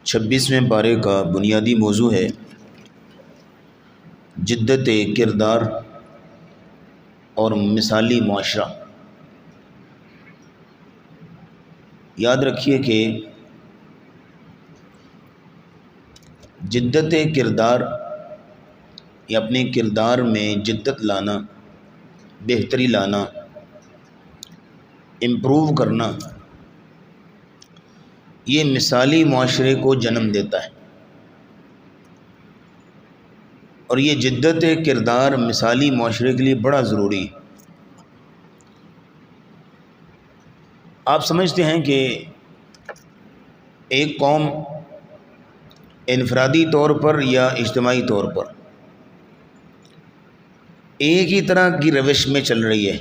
26ویں پارے کا بنیادی موضوع ہے جدت کردار اور مثالی معاشرہ۔ یاد رکھیے کہ جدت کردار یا اپنے کردار میں جدت لانا، بہتری لانا، امپروو کرنا، یہ مثالی معاشرے کو جنم دیتا ہے۔ اور یہ جدت کردار مثالی معاشرے کے لیے بڑا ضروری ہے۔ آپ سمجھتے ہیں کہ ایک قوم انفرادی طور پر یا اجتماعی طور پر ایک ہی طرح کی روش میں چل رہی ہے،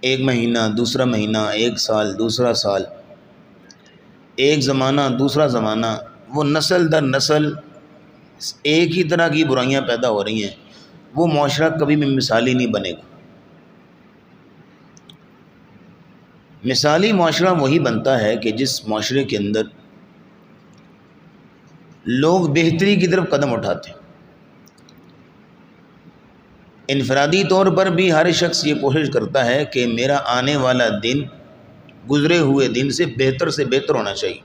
ایک مہینہ دوسرا مہینہ، ایک سال دوسرا سال، ایک زمانہ دوسرا زمانہ، وہ نسل در نسل ایک ہی طرح کی برائیاں پیدا ہو رہی ہیں، وہ معاشرہ کبھی بھی مثالی نہیں بنے گا۔ مثالی معاشرہ وہی بنتا ہے کہ جس معاشرے کے اندر لوگ بہتری کی طرف قدم اٹھاتے ہیں۔ انفرادی طور پر بھی ہر شخص یہ کوشش کرتا ہے کہ میرا آنے والا دن گزرے ہوئے دن سے بہتر ہونا چاہیے۔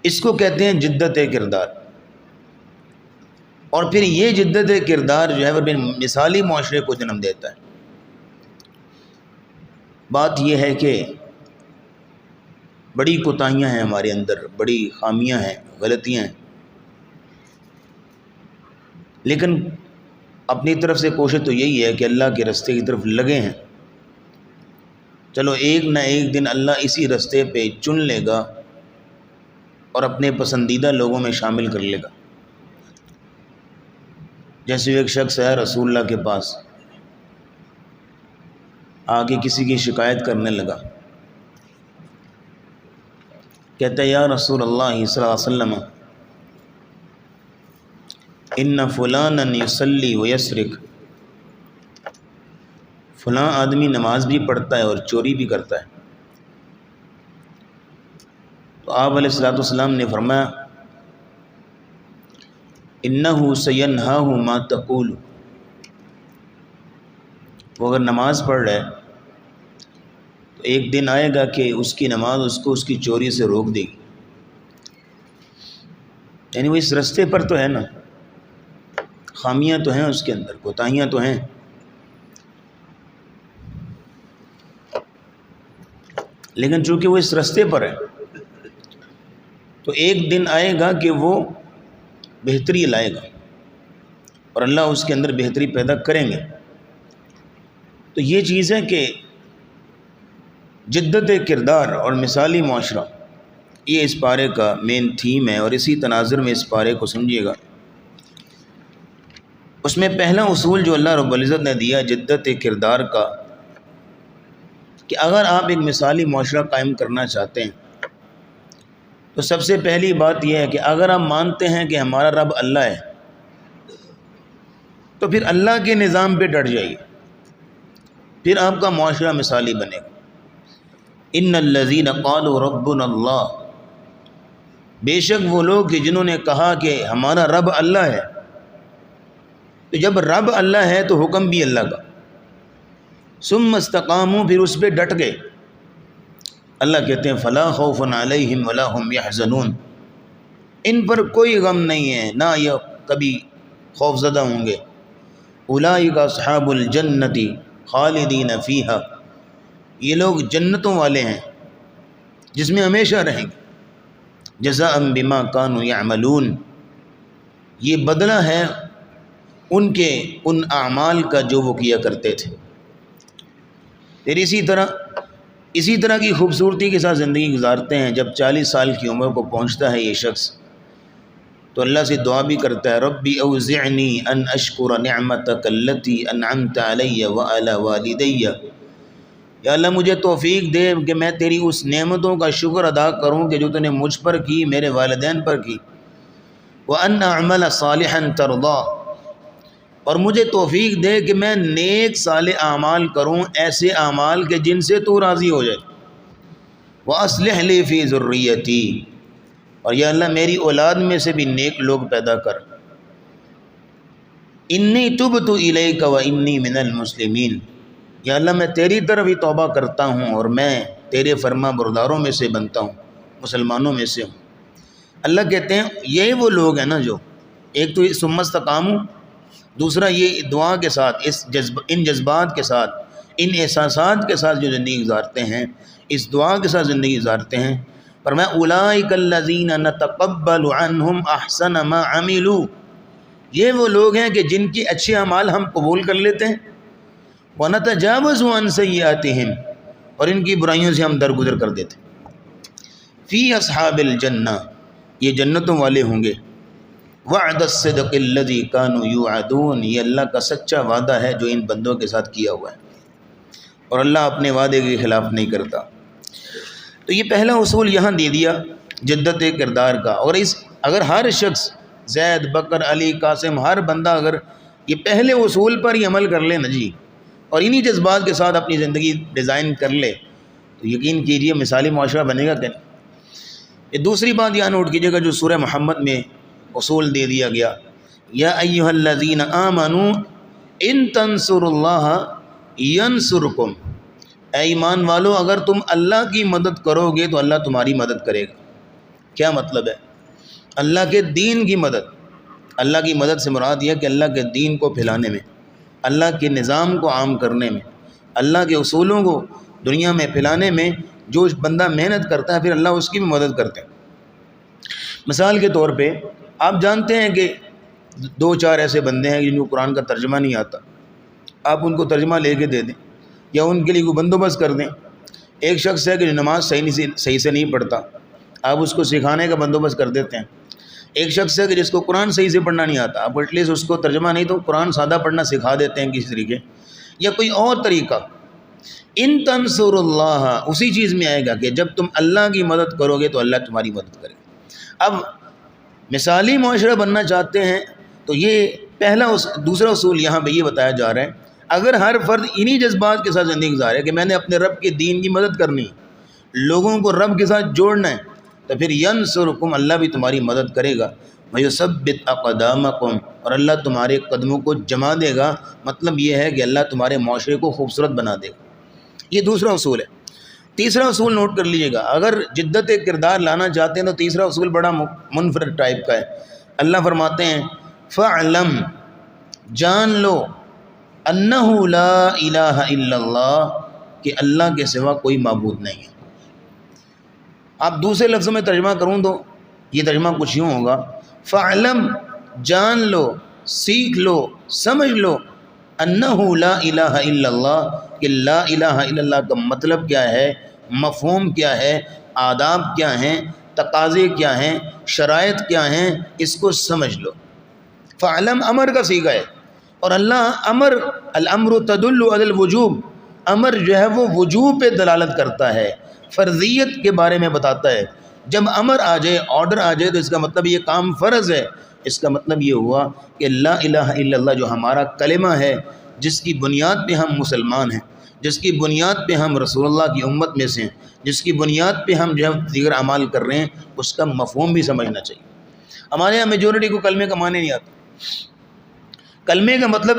اس کو کہتے ہیں جدت کردار۔ اور پھر یہ جدت کردار جو ہے وہ مثالی معاشرے کو جنم دیتا ہے۔ بات یہ ہے کہ بڑی کوتاہیاں ہیں ہمارے اندر، بڑی خامیاں ہیں، غلطیاں ہیں، لیکن اپنی طرف سے کوشش تو یہی ہے کہ اللہ کے رستے کی طرف لگے ہیں۔ چلو ایک نہ ایک دن اللہ اسی رستے پہ چن لے گا اور اپنے پسندیدہ لوگوں میں شامل کر لے گا۔ جیسے ایک شخص ہے رسول اللہ کے پاس، آگے کسی کی شکایت کرنے لگا، کہتا ہے یا رسول اللہ صلی اللہ علیہ وسلم ان فلانا یصلی ویسرق، فلاں آدمی نماز بھی پڑھتا ہے اور چوری بھی کرتا ہے۔ تو آپ علیہ الصلوۃ والسلام نے فرمایا انہ سینہاہ ما تقول، وہ اگر نماز پڑھ رہا ہے تو ایک دن آئے گا کہ اس کی نماز اس کو اس کی چوری سے روک دے گی۔ یعنی وہ اس رستے پر تو ہے نا، خامیاں تو ہیں اس کے اندر، کوتاہیاں تو ہیں، لیکن چونکہ وہ اس رستے پر ہے تو ایک دن آئے گا کہ وہ بہتری لائے گا اور اللہ اس کے اندر بہتری پیدا کریں گے۔ تو یہ چیز ہے کہ جدت کردار اور مثالی معاشرہ یہ اس پارے کا مین تھیم ہے، اور اسی تناظر میں اس پارے کو سمجھیے گا۔ اس میں پہلا اصول جو اللہ رب العزت نے دیا جدت کردار کا، کہ اگر آپ ایک مثالی معاشرہ قائم کرنا چاہتے ہیں تو سب سے پہلی بات یہ ہے کہ اگر آپ مانتے ہیں کہ ہمارا رب اللہ ہے تو پھر اللہ کے نظام پہ ڈٹ جائیے، پھر آپ کا معاشرہ مثالی بنے گا۔ ان الذین قالوا ربنا اللہ، بے شک وہ لوگ کہ جنہوں نے کہا کہ ہمارا رب اللہ ہے، تو جب رب اللہ ہے تو حکم بھی اللہ کا، ثم استقاموا، پھر اس پہ ڈٹ گئے، اللہ کہتے ہیں فلا خوف علیہم ولا هم يحزنون، ان پر کوئی غم نہیں ہے، نہ یہ کبھی خوف زدہ ہوں گے۔ اولئک اصحاب الجنۃ خالدین فیہا، یہ لوگ جنتوں والے ہیں جس میں ہمیشہ رہیں گے۔ جزاء بما كانوا يعملون، یہ بدلہ ہے ان کے ان اعمال کا جو وہ کیا کرتے تھے۔ پھر اسی طرح کی خوبصورتی کے ساتھ زندگی گزارتے ہیں۔ جب 40 سال کی عمر کو پہنچتا ہے یہ شخص تو اللہ سے دعا بھی کرتا ہے ربی اوزعنی ان اشکر نعمتک التی انعمت علی وعلی والدی، یا اللہ مجھے توفیق دے کہ میں تیری اس نعمتوں کا شکر ادا کروں کہ جو تو نے مجھ پر کی، میرے والدین پر کی، وان اعمل صالحا ترضا، اور مجھے توفیق دے کہ میں نیک صالح اعمال کروں، ایسے اعمال کے جن سے تو راضی ہو جائے۔ وَأَصْلِحْ لِي فِي ذُرِّيَّتِي، اور یا اللہ میری اولاد میں سے بھی نیک لوگ پیدا کر. انی تبت الیک وانی من المسلمین، یا اللہ میں تیری طرف ہی توبہ کرتا ہوں اور میں تیرے فرما برداروں میں سے بنتا ہوں، مسلمانوں میں سے ہوں. اللہ کہتے ہیں یہ وہ لوگ ہیں نا جو ایک تو ثم استقاموا، دوسرا یہ دعا کے ساتھ ان جذبات کے ساتھ ان احساسات کے ساتھ جو زندگی گزارتے ہیں، اس دعا کے ساتھ زندگی گزارتے ہیں. فرمایا اولئک الذین نتقبل عنہم احسن ما عملوا، یہ وہ لوگ ہیں کہ جن کی اچھے اعمال ہم قبول کر لیتے ہیں. ونتجاوز عن سیئاتہم، اور ان کی برائیوں سے ہم درگزر کر دیتے ہیں. فی اصحاب الجنہ، یہ جنتوں والے ہوں گے. وعد الصدق الذی کانوا یوعدون، یہ اللہ کا سچا وعدہ ہے جو ان بندوں کے ساتھ کیا ہوا ہے، اور اللہ اپنے وعدے کے خلاف نہیں کرتا. تو یہ پہلا اصول یہاں دے دیا جدت کردار کا. اور اگر ہر شخص زید، بکر، علی، قاسم، ہر بندہ اگر یہ پہلے اصول پر ہی عمل کر لے نا جی، اور انہی جذبات کے ساتھ اپنی زندگی ڈیزائن کر لے، تو یقین کیجئے مثالی معاشرہ بنے گا کہ نہیں. یہ دوسری بات یہاں نوٹ کیجئے گا جو سورہ محمد میں اصول دے دیا گیا، یا ایھا الذین آمنوا ان تنصروا اللہ ینصرکم، اے ایمان والو اگر تم اللہ کی مدد کرو گے تو اللہ تمہاری مدد کرے گا. کیا مطلب ہے؟ اللہ کے دین کی مدد. اللہ کی مدد سے مراد یہ کہ اللہ کے دین کو پھیلانے میں، اللہ کے نظام کو عام کرنے میں، اللہ کے اصولوں کو دنیا میں پھیلانے میں جو بندہ محنت کرتا ہے پھر اللہ اس کی بھی مدد کرتے ہیں. مثال کے طور پہ آپ جانتے ہیں کہ 2-4 ایسے بندے ہیں جن کو قرآن کا ترجمہ نہیں آتا، آپ ان کو ترجمہ لے کے دے دیں یا ان کے لیے کوئی بندوبست کر دیں. ایک شخص ہے کہ جو نماز صحیح سے نہیں پڑھتا، آپ اس کو سکھانے کا بندوبست کر دیتے ہیں. ایک شخص ہے کہ جس کو قرآن صحیح سے پڑھنا نہیں آتا، آپ ایٹ لیسٹ اس کو ترجمہ نہیں تو قرآن سادہ پڑھنا سکھا دیتے ہیں کسی طریقے، یا کوئی اور طریقہ. ان تنصروا اللہ، اسی چیز میں آئے گا کہ جب تم اللہ کی مدد کرو گے تو اللہ تمہاری مدد کرے گا. اب مثالی معاشرہ بننا چاہتے ہیں تو یہ دوسرا اصول یہاں پہ یہ بتایا جا رہا ہے، اگر ہر فرد انہی جذبات کے ساتھ زندگی گزارے کہ میں نے اپنے رب کے دین کی مدد کرنی، لوگوں کو رب کے ساتھ جوڑنا ہے، تو پھر ینصرکم، اللہ بھی تمہاری مدد کرے گا. ویثبت اقدامکم، اور اللہ تمہارے قدموں کو جما دے گا. مطلب یہ ہے کہ اللہ تمہارے معاشرے کو خوبصورت بنا دے گا. یہ دوسرا اصول ہے. تیسرا اصول نوٹ کر لیجئے گا، اگر جدت کردار لانا چاہتے ہیں تو تیسرا اصول بڑا منفرد ٹائپ کا ہے. اللہ فرماتے ہیں فَاعْلَمْ، جان لو، أَنَّهُ لَا إِلَٰهَ إِلَّا اللَّهُ، کہ اللہ کے سوا کوئی معبود نہیں ہے. آپ دوسرے لفظوں میں ترجمہ کروں تو یہ ترجمہ کچھ یوں ہوگا، فَاعْلَمْ، جان لو، سیکھ لو، سمجھ لو، أَنَّهُ لَا إِلَٰهَ إِلَّا اللَّهُ، کہ لا الہ الا اللہ کا مطلب کیا ہے، مفہوم کیا ہے، آداب کیا ہیں، تقاضے کیا ہیں، شرائط کیا ہیں، اس کو سمجھ لو. فَاعْلَمْ امر کا صیغہ ہے، اور اللہ الامر تدل علی الوجوب، امر جو ہے وہ وجوب پہ دلالت کرتا ہے، فرضیت کے بارے میں بتاتا ہے. جب امر آ جائے، آرڈر آ جائے، تو اس کا مطلب یہ کام فرض ہے. اس کا مطلب یہ ہوا کہ لا الہ الا اللہ جو ہمارا کلمہ ہے، جس کی بنیاد پہ ہم مسلمان ہیں، جس کی بنیاد پہ ہم رسول اللہ کی امت میں سے ہیں، جس کی بنیاد پہ ہم جو ہے دیگر اعمال کر رہے ہیں، اس کا مفہوم بھی سمجھنا چاہیے. ہمارے یہاں میجورٹی کو کلمے کا معنی نہیں آتا. کلمے کا مطلب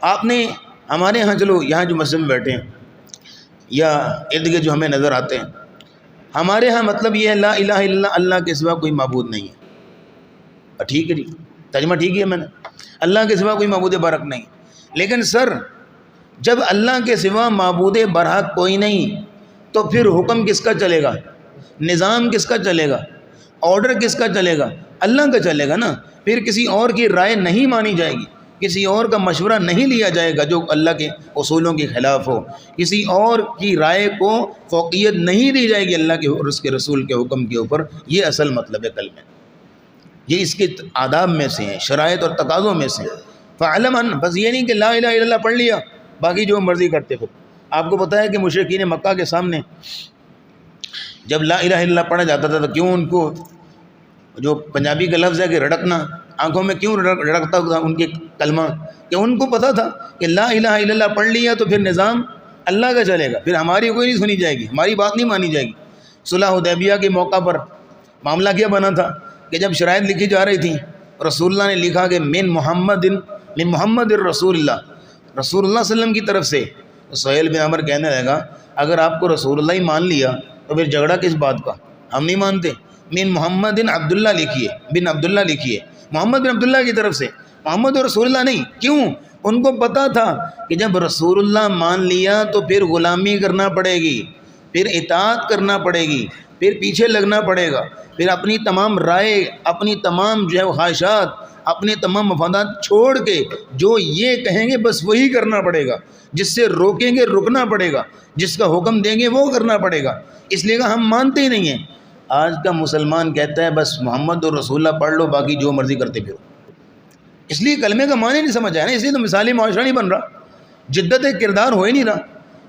آپ نے ہمارے یہاں، چلو یہاں جو مسجد میں بیٹھے ہیں یا ارد گرد جو ہمیں نظر آتے ہیں، ہمارے ہاں مطلب یہ ہے لا الہ الا اللہ، اللہ کے سوا کوئی معبود نہیں ہے. ٹھیک ہے جی، ترجمہ ٹھیک ہے میں نے، اللہ کے سوا کوئی معبود برحق نہیں. لیکن سر جب اللہ کے سوا معبود برحق کوئی نہیں تو پھر حکم کس کا چلے گا، نظام کس کا چلے گا، آرڈر کس کا چلے گا؟ اللہ کا چلے گا نا. پھر کسی اور کی رائے نہیں مانی جائے گی، کسی اور کا مشورہ نہیں لیا جائے گا جو اللہ کے اصولوں کے خلاف ہو، کسی اور کی رائے کو فوقیت نہیں دی جائے گی اللہ کے اور اس کے رسول کے حکم کے اوپر. یہ اصل مطلب ہے کلمہ، یہ اس کے آداب میں سے ہیں، شرائط اور تقاضوں میں سے. فَعْلَمْ، بس یہ نہیں کہ لا الہ الا اللہ پڑھ لیا باقی جو مرضی کرتے پھر. آپ کو پتہ ہے کہ مشرکین مکہ کے سامنے جب لا الہ الا اللہ پڑھا جاتا تھا تو کیوں ان کو، جو پنجابی کا لفظ ہے کہ رڑکنا، آنکھوں میں کیوں رڑکتا تھا ان کے کلمہ، کہ ان کو پتہ تھا کہ لا الہ الا اللہ پڑھ لیا تو پھر نظام اللہ کا چلے گا، پھر ہماری کوئی نہیں سنی جائے گی، ہماری بات نہیں مانی جائے گی. صلح حدیبیہ کے موقع پر معاملہ کیا بنا تھا کہ جب شرائط لکھی جا رہی تھیں رسول اللہ نے لکھا کہ من محمد رسول اللہ، رسول اللہ صلی اللہ علیہ وسلم کی طرف سے. تو سہیل بن عمر کہنے لگا اگر آپ کو رسول اللہ ہی مان لیا تو پھر جھگڑا کس بات کا، ہم نہیں مانتے. من محمد عبداللہ لکھیے، بن عبداللہ لکھیے، محمد بن عبداللہ کی طرف سے، محمد رسول اللہ نہیں. کیوں؟ ان کو پتہ تھا کہ جب رسول اللہ مان لیا تو پھر غلامی کرنا پڑے گی، پھر اطاعت کرنا پڑے گی، پھر پیچھے لگنا پڑے گا، پھر اپنی تمام رائے، اپنی تمام جو ہے خواہشات، اپنے تمام مفادات چھوڑ کے جو یہ کہیں گے بس وہی کرنا پڑے گا، جس سے روکیں گے رکنا پڑے گا، جس کا حکم دیں گے وہ کرنا پڑے گا. اس لیے کہ ہم مانتے ہی نہیں ہیں. آج کا مسلمان کہتا ہے بس محمد اور رسول اللہ پڑھ لو باقی جو مرضی کرتے پھرو. اس لیے کلمے کا معنی نہیں سمجھ آیا نا، اس لیے تو مثالی معاشرہ نہیں بن رہا، جدت کردار ہو ہی نہیں رہا.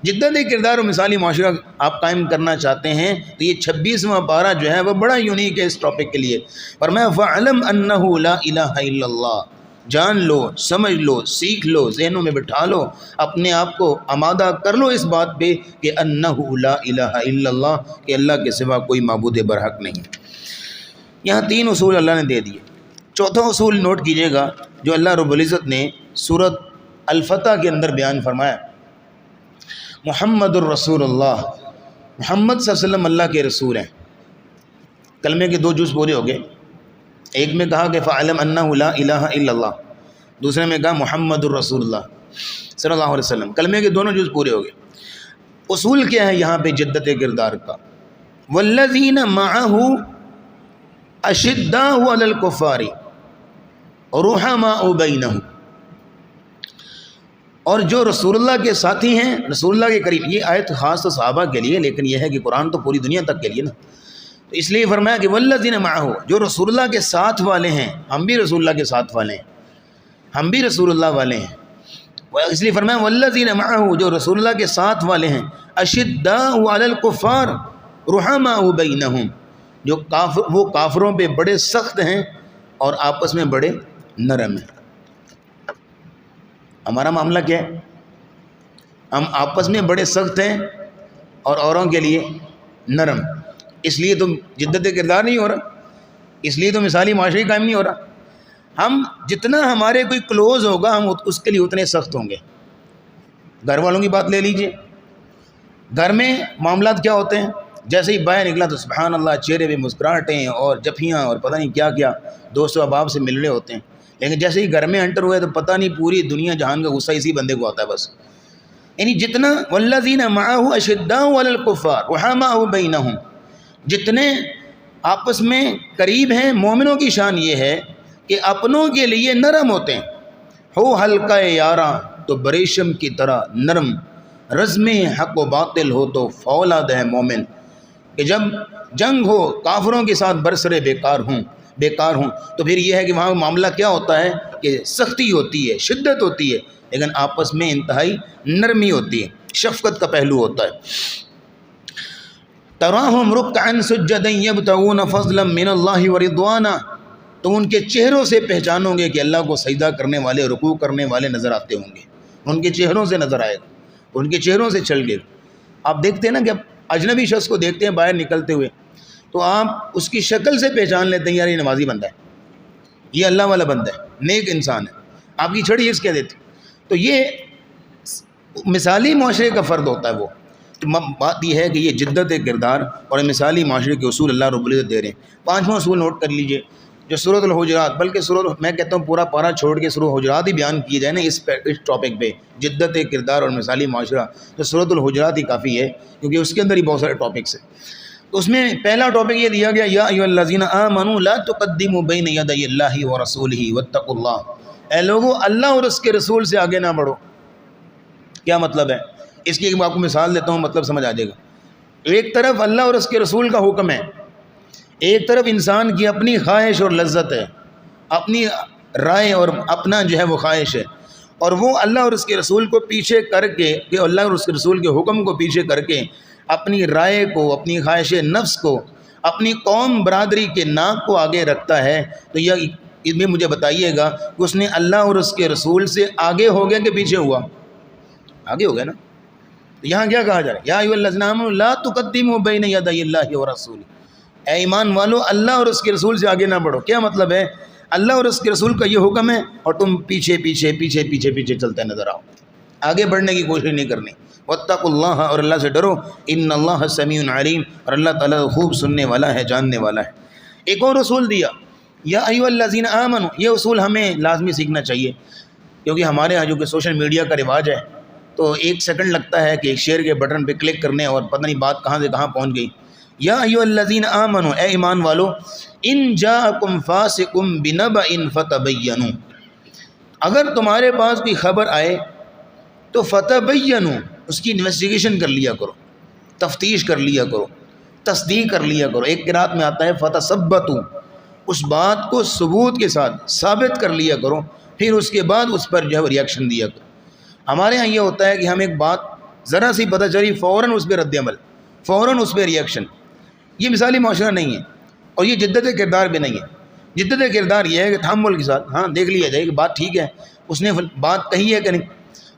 جدت کردار اور مثالی معاشرہ آپ قائم کرنا چاہتے ہیں تو یہ 26واں پارہ جو ہے وہ بڑا یونیک ہے اس ٹاپک کے لیے. فرمایا فَعْلَمْ أَنَّهُ لَا إِلَهَ إِلَّا اللَّهُ، جان لو، سمجھ لو، سیکھ لو، ذہنوں میں بٹھا لو، اپنے آپ کو آمادہ کر لو اس بات پہ کہ انہ لا الہ الا اللہ، کہ اللہ کے سوا کوئی معبود برحق نہیں. یہاں 3 اصول اللہ نے دے دیے. چوتھا اصول نوٹ کیجئے گا جو اللہ رب العزت نے سورۃ الفتح کے اندر بیان فرمایا. محمد الرسول اللہ، محمد صلی اللہ علیہ وسلم اللہ کے رسول ہیں. کلمے کے 2 جز پورے ہو گئے. ایک میں کہا کہ فَعْلَمْ أَنَّهُ لَا إِلَهَ إِلَّا اللَّهُ، دوسرے میں کہا محمد الرسول اللہ صلی اللہ علیہ وسلم. کلمے کے دونوں جز پورے ہو گئے. اصول کیا ہے یہاں پہ جدت کردار کا؟ وَالَّذِينَ مَعَهُ أَشِدَّاءُ عَلَى الْكُفَّارِ رُحَمَاءُ بَيْنَهُمْ، اور جو رسول اللہ کے ساتھی ہیں، رسول اللہ کے قریب. یہ آیت خاص تو صحابہ کے لیے، لیکن یہ ہے کہ قرآن تو پوری دنیا تک کے لیے نا. تو اس لیے فرمایا کہ والذین معہ، جو رسول اللہ کے ساتھ والے ہیں. ہم بھی رسول اللہ کے ساتھ والے ہیں، ہم بھی رسول اللہ والے ہیں. اس لیے فرمایا والذین معہ، جو رسول اللہ کے ساتھ والے ہیں. اشداء علی الکفار رحماء بینہم، جو وہ کافروں پہ بڑے سخت ہیں اور آپس میں بڑے نرم ہیں. ہمارا معاملہ کیا ہے؟ ہم آپس میں بڑے سخت ہیں اور اوروں کے لیے نرم. اس لیے تو جدت کردار نہیں ہو رہا، اس لیے تو مثالی معاشرے قائم نہیں ہو رہا. ہم جتنا ہمارے کوئی کلوز ہوگا ہم اس کے لیے اتنے سخت ہوں گے. گھر والوں کی بات لے لیجئے، گھر میں معاملات کیا ہوتے ہیں؟ جیسے ہی باہر نکلا تو سبحان اللہ، چہرے پہ مسکراہٹیں اور جفیاں اور پتہ نہیں کیا کیا، دوست و احباب سے مل رہے ہوتے ہیں. لیکن جیسے ہی گھر میں انٹر ہوئے تو پتہ نہیں پوری دنیا جہان کا غصہ اسی بندے کو آتا ہے بس. یعنی جتنا والذین معہ اشداء علی الکفار رحماء بینہم، جتنے آپس میں قریب ہیں. مومنوں کی شان یہ ہے کہ اپنوں کے لیے نرم ہوتے ہیں. ہو ہلکا یاراں تو بریشم کی طرح نرم، رزم حق و باطل ہو تو فولاد ہے مومن. کہ جب جنگ ہو کافروں کے ساتھ برسرے بیکار ہوں تو پھر یہ ہے کہ وہاں معاملہ کیا ہوتا ہے کہ سختی ہوتی ہے، شدت ہوتی ہے، لیکن آپس میں انتہائی نرمی ہوتی ہے، شفقت کا پہلو ہوتا ہے. تراہم رکعا سجدا یبتغون فضلا من اللہ ورضوانا، تم ان کے چہروں سے پہچانو گے کہ اللہ کو سجدہ کرنے والے، رکوع کرنے والے نظر آتے ہوں گے. ان کے چہروں سے نظر آئے گا، ان کے چہروں سے چل گئے. آپ دیکھتے ہیں نا کہ اجنبی شخص کو دیکھتے ہیں باہر نکلتے ہوئے تو آپ اس کی شکل سے پہچان لیتے ہیں یار یہ نمازی بندہ ہے، یہ اللہ والا بندہ ہے، نیک انسان ہے. آپ کی چھڑی اس کہہ دیتے. تو یہ مثالی معاشرے کا فرد ہوتا ہے. وہ بات یہ ہے کہ یہ جدت کردار اور مثالی معاشرے کے اصول اللہ رب العزت دے رہے ہیں. 5واں اصول نوٹ کر لیجئے جو سورۃ الحجرات، بلکہ میں کہتا ہوں پورا پارہ چھوڑ کے سورۃ الحجرات ہی بیان کیے جائے نا اس ٹاپک پہ، جدت کردار اور مثالی معاشرہ، تو سورۃ الحجرات ہی کافی ہے کیونکہ اس کے اندر ہی بہت سارے ٹاپکس ہیں. تو اس میں پہلا ٹاپک یہ دیا گیا یا ایھا الذین آمنوا لا تقدموا بین یدی اللہ ورسولہ واتقوا اللہ. اے لوگو اللہ اور اس کے رسول سے آگے نہ بڑھو. کیا مطلب ہے اس کی؟ میں آپ کو مثال دیتا ہوں، مطلب سمجھ آ جائے گا. ایک طرف اللہ اور اس کے رسول کا حکم ہے، ایک طرف انسان کی اپنی خواہش اور لذت ہے، اپنی رائے اور اپنا جو ہے وہ خواہش ہے، اور وہ اللہ اور اس کے رسول کو پیچھے کر کے، کہ اللہ اور اس کے رسول کے حکم کو پیچھے کر کے اپنی رائے کو، اپنی خواہش نفس کو، اپنی قوم برادری کے ناک کو آگے رکھتا ہے. تو یہ بھی مجھے بتائیے گا کہ اس نے اللہ اور اس کے رسول سے آگے ہو گیا کہ پیچھے ہوا؟ آگے ہو گیا نا. تو یہاں کیا کہا جا رہا ہے؟ یا ایھا الذین آمنوا لا تقدموا بین یدی اللہ ورسولہ، اے ایمان والو اللہ اور اس کے رسول سے آگے نہ بڑھو۔ کیا مطلب ہے؟ اللہ اور اس کے رسول کا یہ حکم ہے اور تم پیچھے پیچھے پیچھے پیچھے پیچھے چلتے نظر آؤ، آگے بڑھنے کی کوشش نہیں کرنی۔ واتقوا اللہ، اور اللہ سے ڈرو، ان اللہ سمیع علیم، اور اللہ تعالیٰ خوب سننے والا ہے، جاننے والا ہے۔ ایک اور اصول دیا، یا ایھا الذین آمنوا، یہ اصول ہمیں لازمی سیکھنا چاہیے، کیونکہ ہمارے ہاں جو کہ سوشل میڈیا کا رواج ہے تو ایک سیکنڈ لگتا ہے کہ ایک شیئر کے بٹن پہ کلک کرنے اور پتہ نہیں بات کہاں سے کہاں پہنچ گئی۔ یا ایھا الذین آمنوا، اے ایمان والو، ان جاءکم فاسق بنبأ فتبینوا، اگر تمہارے پاس کوئی خبر آئے تو فتبینوا، اس کی انویسٹیگیشن کر لیا کرو، تفتیش کر لیا کرو، تصدیق کر لیا کرو۔ ایک قرات میں آتا ہے فتثبتوا، اس بات کو ثبوت کے ساتھ ثابت کر لیا کرو، پھر اس کے بعد اس پر جو ہے ریاکشن دیا کرو۔ ہمارے ہاں یہ ہوتا ہے کہ ہم ایک بات ذرا سی پتہ چلی فوراً اس پہ رد عمل، فوراً اس پہ ریاکشن۔ یہ مثالی معاشرہ نہیں ہے، اور یہ جدت کردار بھی نہیں ہے۔ جدت کردار یہ ہے کہ تحمل کے ساتھ ہاں دیکھ لیا جائے کہ بات ٹھیک ہے، اس نے بات کہی ہے کہ نہیں۔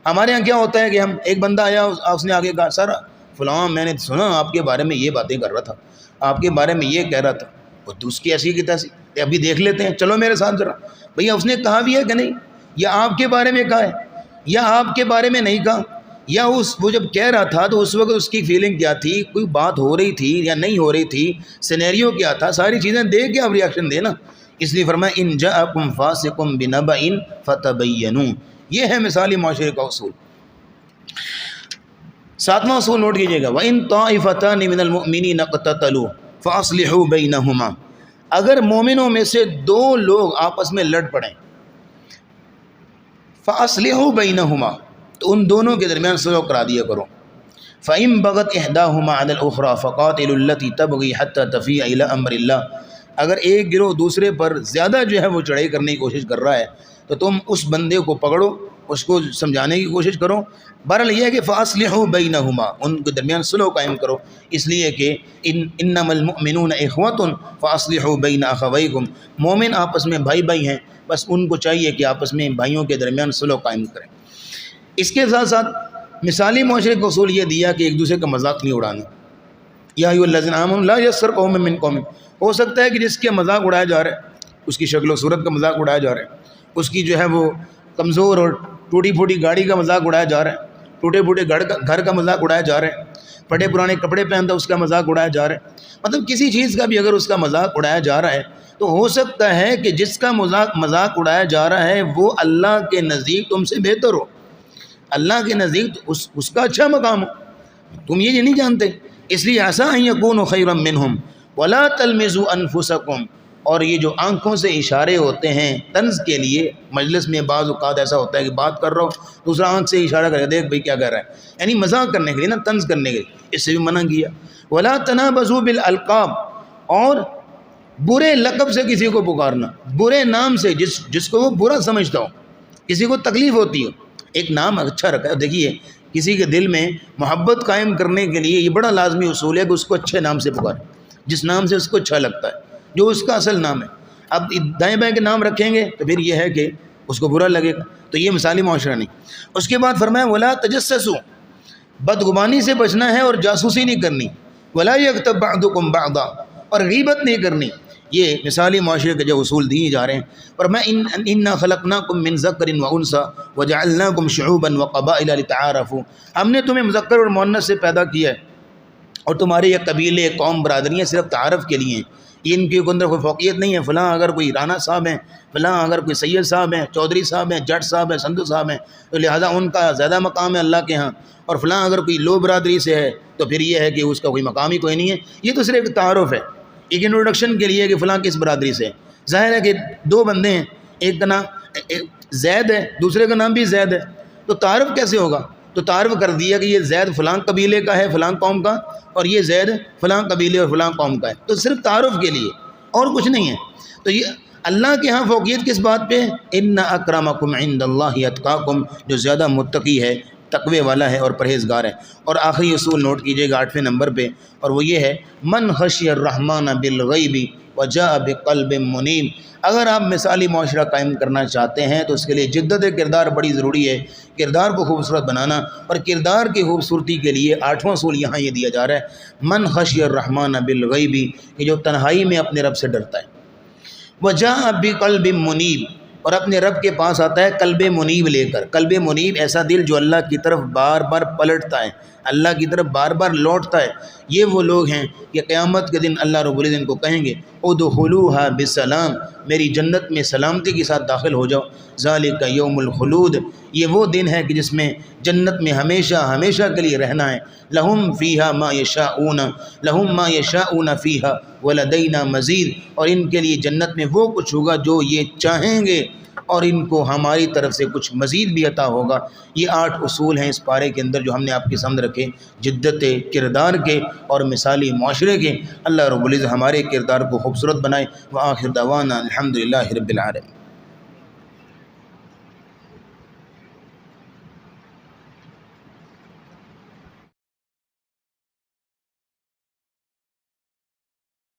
ہمارے ہاں کیا ہوتا ہے کہ ہم ایک بندہ آیا، اس نے آگے کہا سر فلاں میں نے سنا آپ کے بارے میں یہ باتیں کر رہا تھا، آپ کے بارے میں یہ کہہ رہا تھا، وہ اس کی ایسی کی تیسی، ابھی دیکھ لیتے ہیں، چلو میرے ساتھ ذرا۔ بھیا اس نے کہا بھی ہے کہ نہیں، یا آپ کے بارے میں کہا ہے یا آپ کے بارے میں نہیں کہا، یا وہ جب کہہ رہا تھا تو اس وقت اس کی فیلنگ کیا تھی، کوئی بات ہو رہی تھی یا نہیں ہو رہی تھی، سینیریو کیا تھا، ساری چیزیں دیکھ کے آپ ریاکشن دینا۔ اس لیے فرمایا ان جاءکم فاسق بنبأ فتبینوا، یہ ہے مثالی معاشرے کا اصول۔ ساتواں اصول نوٹ کیجیے گا، وَإِن طَائِفَتَانِ مِنَ الْمُؤْمِنِينَ اقْتَتَلُوا فَأَصْلِحُوا بَيْنَهُمَا، اگر مومنوں میں سے دو لوگ آپس میں لڑ پڑیں، فَأَصْلِحُوا بَيْنَهُمَا، تو ان دونوں کے درمیان صلح کرا دیا کرو۔ فَإِن بَغَتْ إِحْدَاهُمَا عَلَى الْأُخْرَى فَقَاتِلُوا الَّتِي تَبْغِي حَتَّى تَفِيءَ إِلَى أَمْرِ اللَّهِ، اگر ایک گروہ دوسرے پر زیادہ جو ہے وہ چڑھائی کرنے کی کوشش کر رہا ہے تو تم اس بندے کو پکڑو، اس کو سمجھانے کی کوشش کرو۔ بہرحال یہ ہے کہ فَأَصْلِحُوا بَيْنَهُمَا، ان کے درمیان صلح قائم کرو، اس لیے کہ انما المؤمنون اخوۃ فاصلحوا بین اخویکم، مومن آپس میں بھائی بھائی ہیں، بس ان کو چاہیے کہ آپس میں بھائیوں کے درمیان صلح قائم کریں۔ اس کے ساتھ ساتھ مثالی معاشرے کا اصول یہ دیا کہ ایک دوسرے کا مذاق نہیں اڑانا۔ یا ایھا الذین آمنوا لا یسخر قوم من قوم، ہو سکتا ہے کہ جس کے مذاق اڑایا جا رہا ہے، اس کی شکل و صورت کا مذاق اڑایا جا رہا ہے، اس کی جو ہے وہ کمزور اور ٹوٹی پھوٹی گاڑی کا مذاق اڑایا جا رہا ہے، ٹوٹے پھوٹے گھر کا مذاق اڑایا جا رہا ہے، پھٹے پرانے کپڑے پہنتا اس کا مذاق اڑایا جا رہا ہے، مطلب کسی چیز کا بھی اگر اس کا مذاق اڑایا جا رہا ہے تو ہو سکتا ہے کہ جس کا مذاق اڑایا جا رہا ہے وہ اللہ کے نزدیک تم سے بہتر ہو، اللہ کے نزدیک اس کا اچھا مقام ہو، تم یہ نہیں جانتے۔ اس لیے عسیٰ ان یکونوا خیرا منہم ولا تلمزوا انفسکم، اور یہ جو آنکھوں سے اشارے ہوتے ہیں طنز کے لیے، مجلس میں بعض اوقات ایسا ہوتا ہے کہ بات کر رہا ہو دوسرا آنکھ سے اشارہ کرے دیکھ بھائی کیا کہہ رہا ہے، یعنی مذاق کرنے کے لیے نا، طنز کرنے کے لیے، اس سے بھی منع کیا۔ ولا تنابزوا بالالقاب، اور برے لقب سے کسی کو پکارنا، برے نام سے جس کو وہ برا سمجھتا ہو، کسی کو تکلیف ہوتی ہو، ایک نام اچھا رکھا ہے۔ دیکھیے کسی کے دل میں محبت قائم کرنے کے لیے یہ بڑا لازمی اصول ہے کہ اس کو اچھے نام سے پکارے، جس نام سے اس کو اچھا لگتا ہے، جو اس کا اصل نام ہے۔ اب دائیں بائیں کے نام رکھیں گے تو پھر یہ ہے کہ اس کو برا لگے گا، تو یہ مثالی معاشرہ نہیں۔ اس کے بعد فرمایا ولا تجسسوا، بدگمانی سے بچنا ہے اور جاسوسی نہیں کرنی، ولا یغتب بعضکم بعضا، اور غیبت نہیں کرنی۔ یہ مثالی معاشرے کے جو اصول دیے جا رہے ہیں۔ اور میں انا خلقناکم من ذکر و انثی وجعلناکم شعوبا وقبائل لتعارفوا، ہم نے تمہیں مذکر اور مؤنث سے پیدا کیا ہے اور تمہارے یہ قبیلے قوم برادریاں صرف تعارف کے لیے ہیں، ان کے اندر کوئی فوقیت نہیں ہے، فلاں اگر کوئی رانا صاحب ہیں، فلاں اگر کوئی سید صاحب ہیں، چودھری صاحب ہیں، جٹ صاحب ہیں، سندھو صاحب ہیں، تو لہٰذا ان کا زیادہ مقام ہے اللہ کے ہاں، اور فلاں اگر کوئی لو برادری سے ہے تو پھر یہ ہے کہ اس کا کوئی مقام ہی کوئی نہیں ہے۔ یہ تو صرف ایک تعارف ہے، ایک انٹروڈکشن کے لیے کہ فلاں کس برادری سے ہے۔ ظاہر ہے کہ دو بندے ہیں، ایک کا نام زید ہے، دوسرے کا نام بھی زید ہے، تو تعارف کیسے ہوگا؟ تو تعارف کر دیا کہ یہ زید فلاں قبیلے کا ہے، فلاں قوم کا، اور یہ زید فلاں قبیلے اور فلاں قوم کا ہے، تو صرف تعارف کے لیے اور کچھ نہیں ہے۔ تو یہ اللہ کے ہاں فوقیت کس بات پہ؟ ان اکرمکم عند اللہ اتقاکم، جو زیادہ متقی ہے، تقوی والا ہے اور پرہیزگار ہے۔ اور آخری اصول نوٹ کیجیے گا 8ویں نمبر پہ، اور وہ یہ ہے من خشی الرحمن بالغیب وجاء بقلب منیب۔ اگر آپ مثالی معاشرہ قائم کرنا چاہتے ہیں تو اس کے لیے جدت کردار بڑی ضروری ہے، کردار کو خوبصورت بنانا، اور کردار کی خوبصورتی کے لیے 8واں اصول یہاں یہ دیا جا رہا ہے، من خشی الرحمن بالغیب، کہ جو تنہائی میں اپنے رب سے ڈرتا ہے، وجاء بقلب منیب، اور اپنے رب کے پاس آتا ہے قلب منیب لے کر۔ قلب منیب ایسا دل جو اللہ کی طرف بار بار پلٹتا ہے، اللہ کی طرف بار بار لوٹتا ہے۔ یہ وہ لوگ ہیں کہ قیامت کے دن اللہ رب العزت کو کہیں گے ادخلوها بسلام، میری جنت میں سلامتی کے ساتھ داخل ہو جاؤ۔ ذالک یوم الخلود، یہ وہ دن ہے کہ جس میں جنت میں ہمیشہ ہمیشہ کے لیے رہنا ہے۔ لہم فیہا ما یشاؤون، لہم ما یشاؤون فیہا ولدینا مزید، اور ان کے لیے جنت میں وہ کچھ ہوگا جو یہ چاہیں گے، اور ان کو ہماری طرف سے کچھ مزید بھی عطا ہوگا۔ یہ 8 اصول ہیں اس پارے کے اندر جو ہم نے آپ کے سامنے رکھے، جدت کردار کے اور مثالی معاشرے کے۔ اللہ رب العزت ہمارے کردار کو خوبصورت بنائے۔ وآخر دعوانا الحمدللہ رب العالمین۔